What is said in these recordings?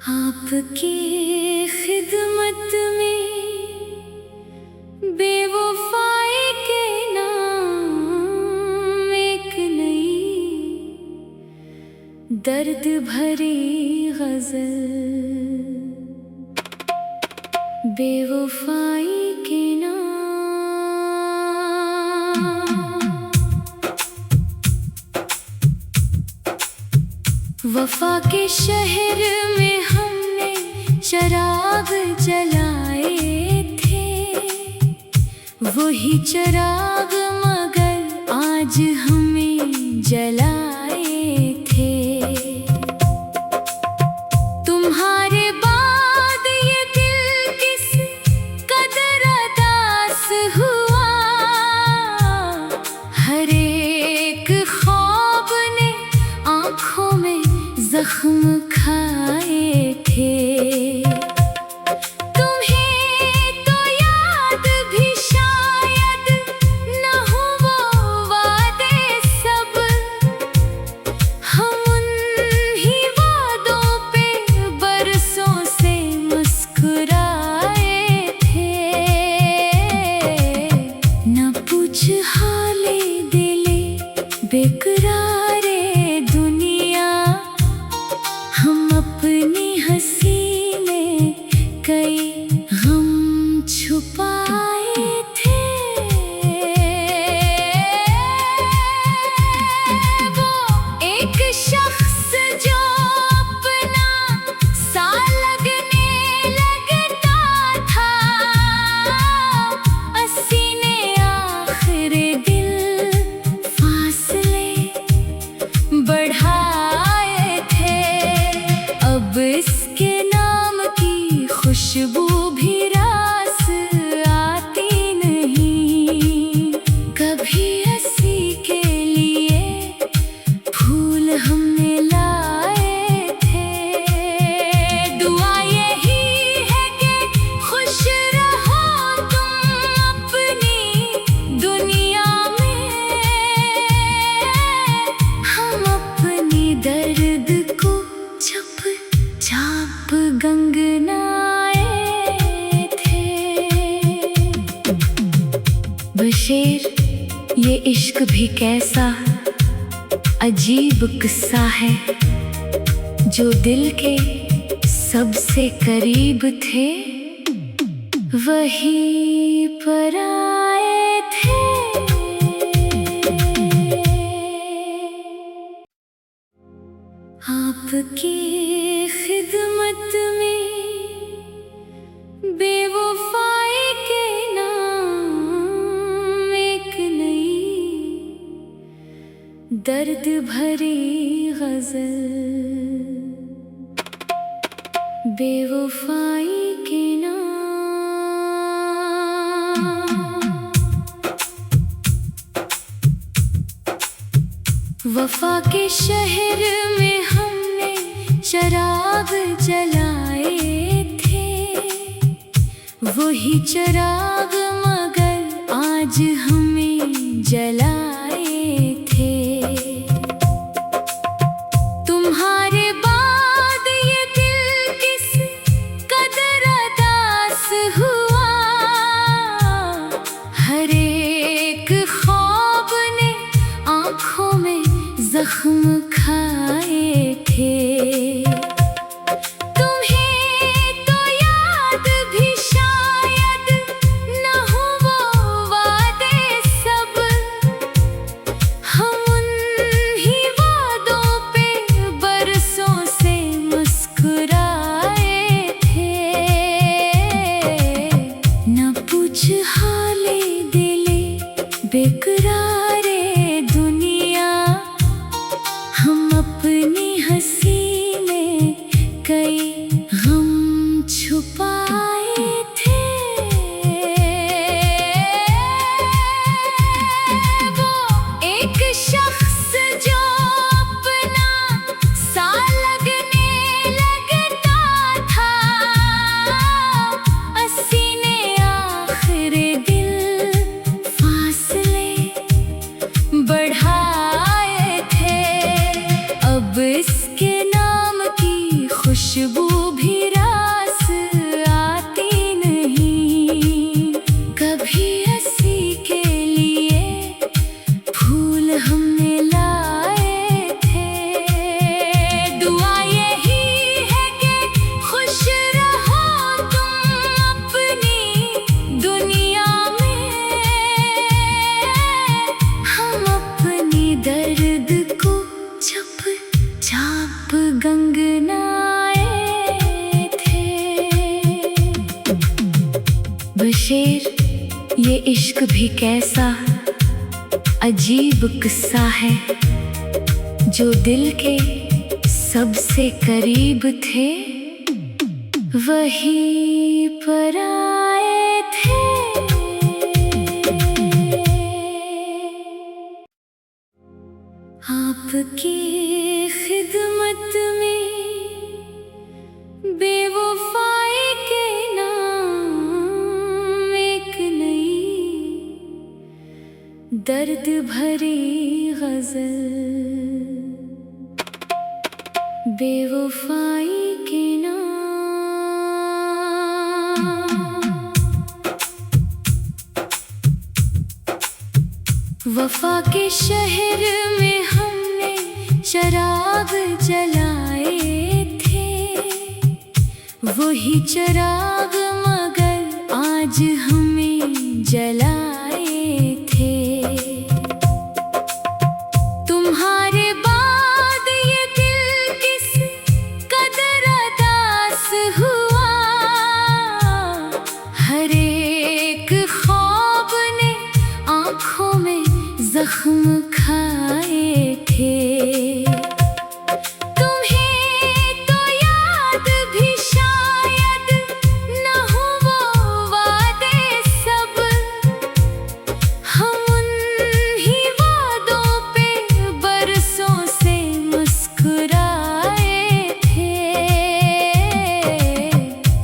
आपकी खिदमत में बेवफाई के नाम एक नई दर्द भरी गजल। बेवफाई के नाम। वफा के शहर में हमने चिराग जलाए थे, वही चिराग मगर आज हमें जलाए थे। तुम्हारे बाद ये दिल किस कदर उदास हुआ, हर एक ख्वाब ने आँखों में जख्म खाए थे। तुम्हें तो याद भी शायद न हो वो वादे सब, हम उन्हीं वादों पे बरसों से मुस्कुराए थे। न पूछ हाले दिले बेकरारे दुनिया, हम अपनी हंसी में कई गम छुपाए थे। वो एक शख्स जो अपना सा लगने लगता था, सीने आखिर दिल फासले बढ़ाए थे। अब इसके नाम की खुशबू भी रास आती नहीं। कभी हंसी के लिए फूल हमने लाए थे। दुआ यही है कि खुश रहो तुम अपनी दुनिया में। हम अपनी दर्द को चुपचाप गंगनाए थे। बशेर, ये इश्क भी कैसा अजीब किस्सा है, जो दिल के सबसे करीब थे वही पर आए थे। आपकी खिदमत में बेवफाई के नाम एक नई दर्द भरी गजल। बेवफाई के नाम। वफा के शहर में हमने चिराग जलाए थे, वही चिराग मगर आज हमें जलाए थे। तुम्हारे बाद ये दिल किस कदर उदास हुआ, हर एक ख्वाब ने आँखों में जख्म खाए थे। तुम्हें तो याद भी शायद न हो वो वादे सब, हम उन्हीं वादों पे बरसों से मुस्कुराए थे। न पूछ हाले दिले बेकरारे दुनिया, हम अपनी हंसी में कई गम छुपाए थे। वो एक शख्स जो अपना सा लगने लगता था, सीने आखिर दिल फासले बढ़ाए थे। अब इसके नाम की खुशबू गंगनाए थे। बशेर ये इश्क भी कैसा अजीब किस्सा है, जो दिल के सबसे करीब थे वहीं पर आए थे। आपकी खिदमत में बेवफाई के नाम एक नई दर्द भरी गजल, बेवफाई के नाम। वफा के शहर में हमने चिराग जलाए थे, वही चिराग मगर आज हमें जलाए थे। तुम्हारे बाद ये दिल किस कदर अदास हुआ, हर एक ख्वाब ने आँखों में जख्म खाए थे। तुम्हें तो याद भी शायद न हो वो वादे सब, हम उन्हीं वादों पे बरसों से मुस्कुराए थे।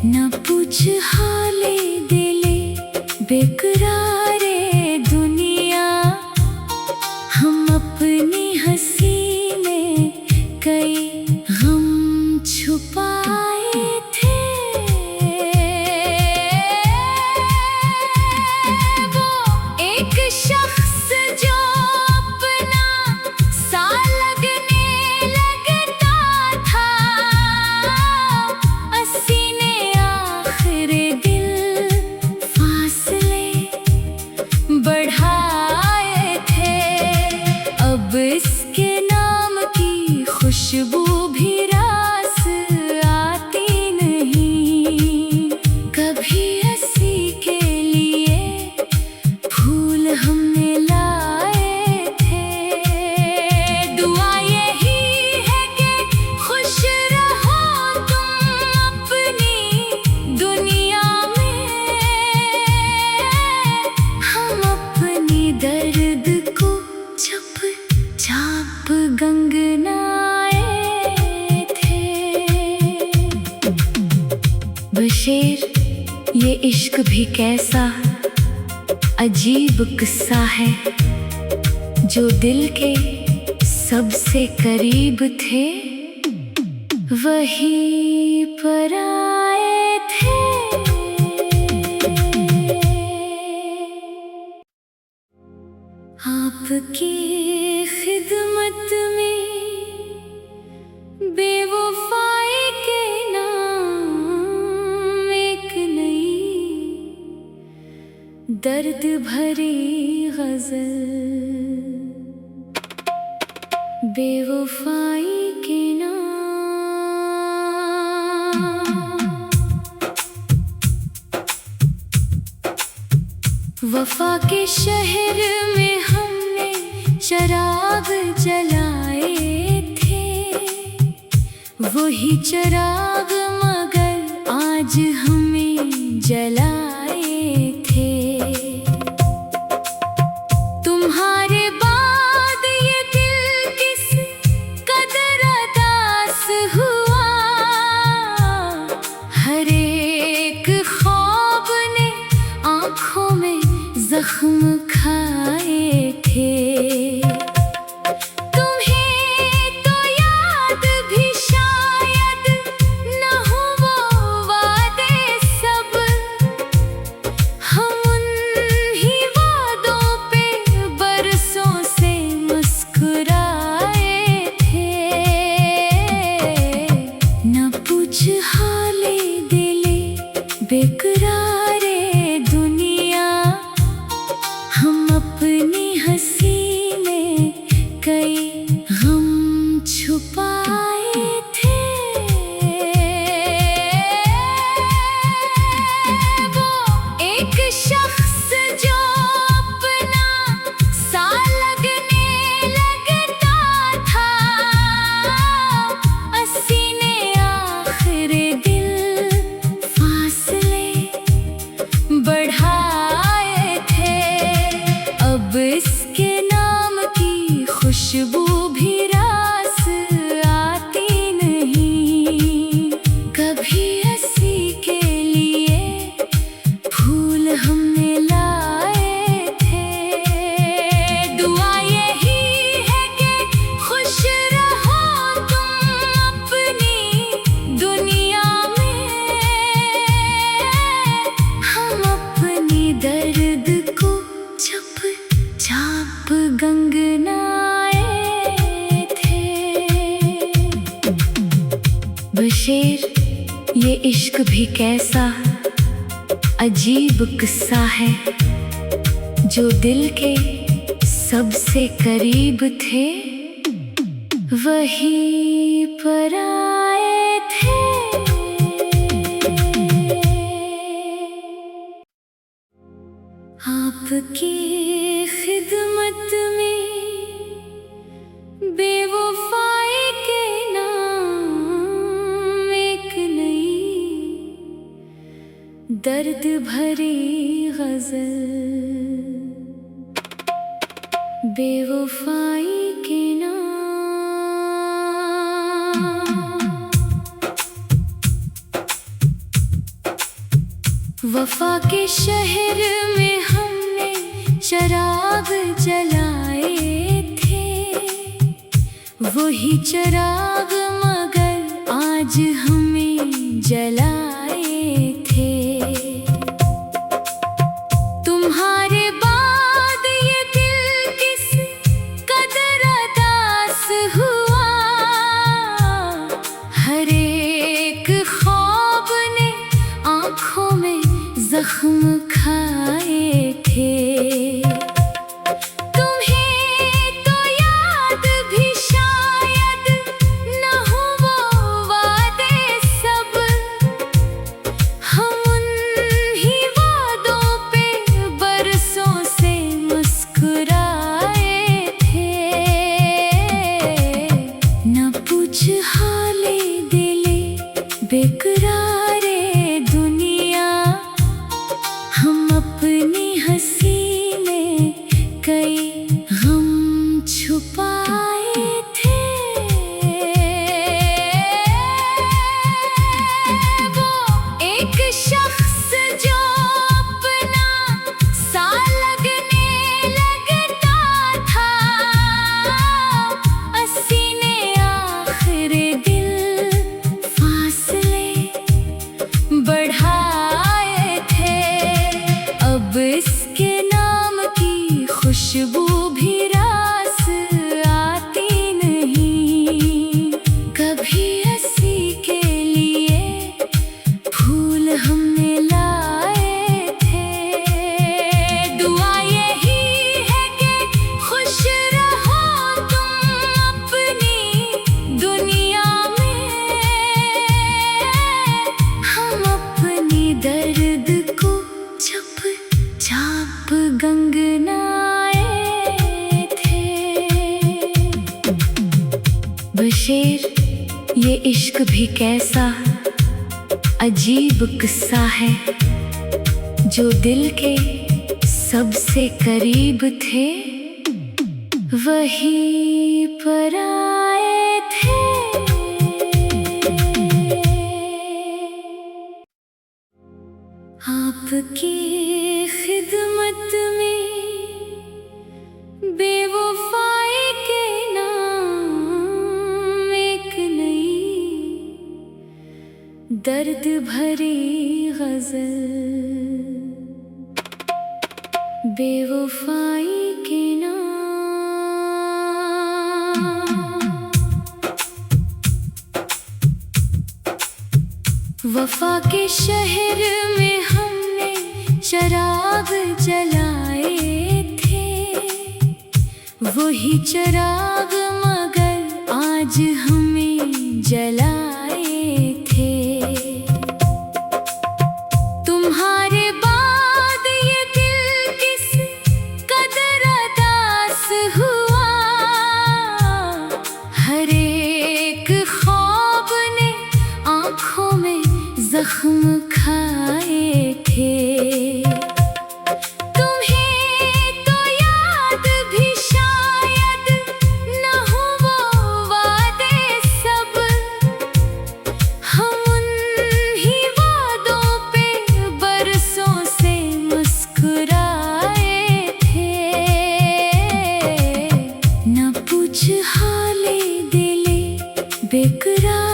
न पूछ हाले दिले बेकरारे दुनिया, हम अपनी हंसी में कई गम छुपाए थे। वो एक शख्स जो अपना सा लगने लगता था, सीने आखिर दिल फासले बढ़ाए थे। अब इसके नाम की खुशबू भी रास आती नहीं, कभी हंसी के लिए फूल हमने लाए थे। दुआ यही है कि खुश रहो तुम अपनी दुनिया में, हम अपनी दर्द को चुपचाप गंगनाए थे। बशेर ये इश्क भी कैसा अजीब किस्सा है, जो दिल के सबसे करीब थे वहीं पर आए थे। आपकी खिदमत में बेवफाई के नाम एक नई दर्द भरी गजल, बेवफाई के नाम। वफा के शहर में हमने चिराग जलाए थे, वही चिराग मगर आज हमें जलाए थे। तुम्हारे बाद ये दिल किस कदर अदास हुआ, हर एक ख्वाब ने आँखों में जख्म खाए थे। तुम्हें तो याद भी शायद न हो वो वादे सब, हम उन्हीं वादों पे बरसों से मुस्कुराए थे। न पूछ हाले दिले बेकरारे दुनिया, बशेर ये इश्क भी कैसा अजीब किस्सा है, जो दिल के सबसे करीब थे वहीं पर आए थे। आपकी खिदमत में बेवफाई के नाम एक नई दर्द भरी गजल, बेवफाई के नाम। वफा के शहर में हमने चिराग जलाए थे, वही चिराग मगर आज हमें जलाए थे। तुम्हारे बाद ये दिल किस कदर अदास हुआ, हर एक ख्वाब ने आँखों में जख्म खाए थे। तुम्हें तो याद भी शायद न हो वो वादे सब, हम उन्हीं वादों पे बरसों से मुस्कुराए थे। न पूछ हाले दिले बेकरारे दुनिया, हम अपनी हंसी में कई गम छुपाए थे। वो एक शख्स जो अपना सा लगने लगता था, सीने आखिर दिल फासले बढ़ाए थे। अब इसके नाम की खुशबू भी रास आती नहीं, कभी हंसी के लिए फूल हमने लाए थे। दुआ यही है कि खुश रहो तुम अपनी दुनिया में, हम अपनी दर्द को चुपचाप गंगनाए थे। बशेर ये इश्क भी कैसा अजीब किस्सा है, जो दिल के सबसे करीब थे वहीं पर आए थे। आपकी खिदमत में बेवफाई के नाम एक नई दर्द भरी गजल, बेवफाई के नाम। वफा के शहर में हमने चिराग जलाए थे, वही चिराग मगर आज हमें जलाए थे। तुम्हारे बाद ये दिल किस कदर अदास हुआ, हर एक ख्वाब ने आँखों में जख्म खाए थे। तुम्हें तो याद भी शायद न हो वो वादे सब, हम उन्हीं वादों पे बरसों से मुस्कुराए थे। न पूछ हाले दिले बेकरार